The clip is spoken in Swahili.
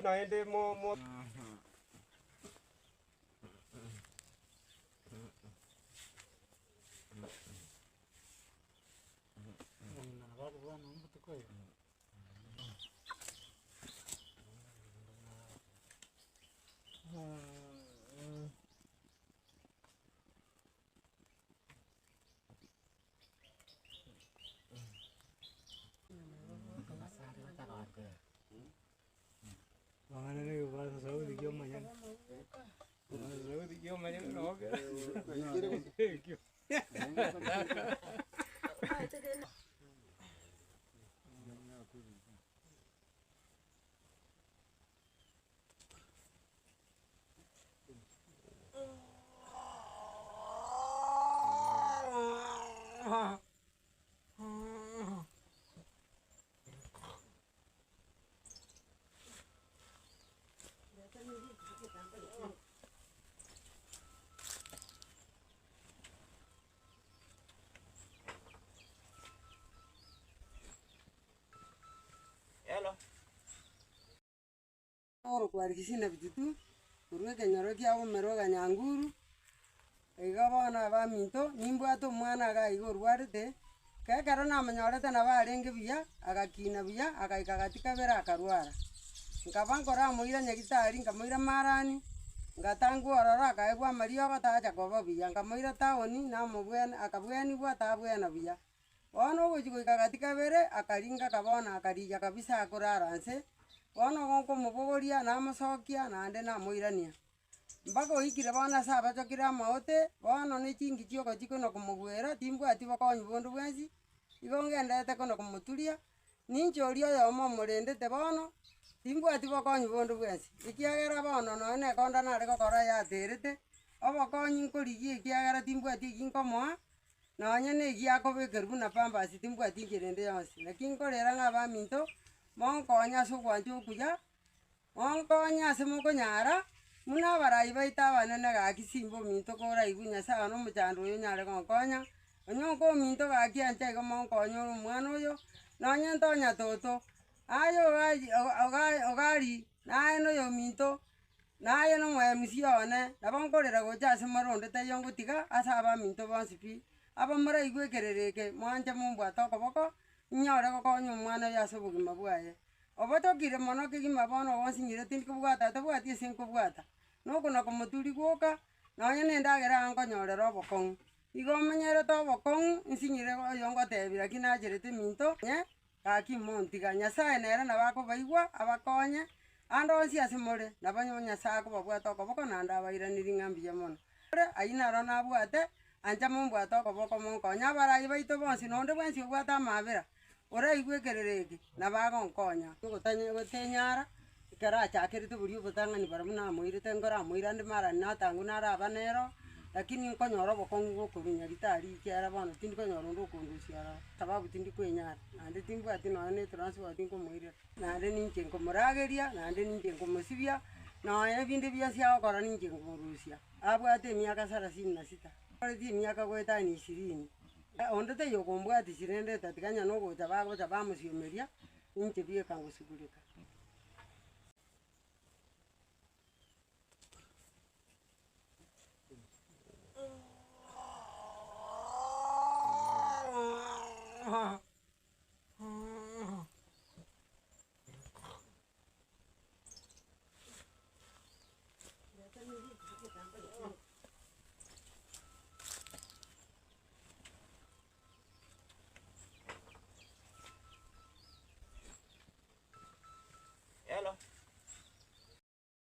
naende mo oro kwarikisina bitutu kurwe kenyoro kiabo mero kanyanguru iga bono baminto nimbwate omwana iga iga orwarete kekero namonyorete nabo arenge buya agakina buya agaika gati kabere akarwara nkaba nkora moira nyagitari nkamoira marani ngatangwa ororo akaebwa amariogo tacha koba buya nkamoira taoni namobwena akabweniwa tabwena buya bono ogochi goika gati kabere akaringa kabona akariya kabisa akorara nse bono gonkomobogoria namosokia naende namoirania mpaka oikire bono ase abachokire amaote bono na echingi chiogochi kono komogwera timbwati bokonyi bonde bwensi igo ngendete kono komoturia ninchoria oyomo omorendete bono timbwati bokonyi bonde bwensi ekiagera bono nonye na ekonda nare gokora yaterete obokonyi nkorigia ekiagera timbwati eki nkomoa nonye na eki akobekerwa buna pampasi timbwati nkerende yonsi naki nkorera ng'a baminto monkonye ase ogwancha okuya monkonye ase mokonyara muna abarai baito abanene gaki simba ominto koraibu nyasaye na omochando oyo nyare gonkonya onye onko ominto gaki ancha igo monkonye ore omwana oyo nonye ntonya toto aye ogari naye na oyo ominto naye na omo-mc one nabo nkorera gocha ase marondo taiyo ngotiga ase abaminto bonsi pi abo moraibu ekerero eke mwanche mombwate okoboko nyore gokonya omwana oyo ase obogima bwaye obochokire mono kegima bono gonsinyire tindi kobwata tabwati ase nkobwata nokona komoturi gwoka nonye na endagera ankonyorera obokong'u igo omenyerete obokong'u nsinyire oyo ngotebia lakini nacherete minto gaki montiga nyasaye nere nabo akobaigwa abakonye ande onsi ase more nabo nyasaye akobabwata okoboko naende abairaneria ng'a mbuya mono aywo naro nabwate ancha mombwate okoboko monkonye abarai baito bonsi nonde bwensi obwate amabera oraigwa ekerero eke nabo agonkonya gotenyara ekero achakerete bori obotang'ani barabwo namoirete nkoramoira ande marani natangwa naraba nero lakini nkonyora obokong'u gokorwa nyagitari ekiara bono tindi konyora onde okondusia ororo sababu tindi koenyara naende timbwati nonye na etransport nkomoirera naende ninche nkomorageria naende ninche nkomosibia nonye ebinde bionsi agokora ninche nkomorusia abwate emiaka 36 oreti emiaka goetania 20 onde taiyo okombwatisire ndete tiga onye na ogocha bagocha bamosiomeria ninche bieka ngosugureka.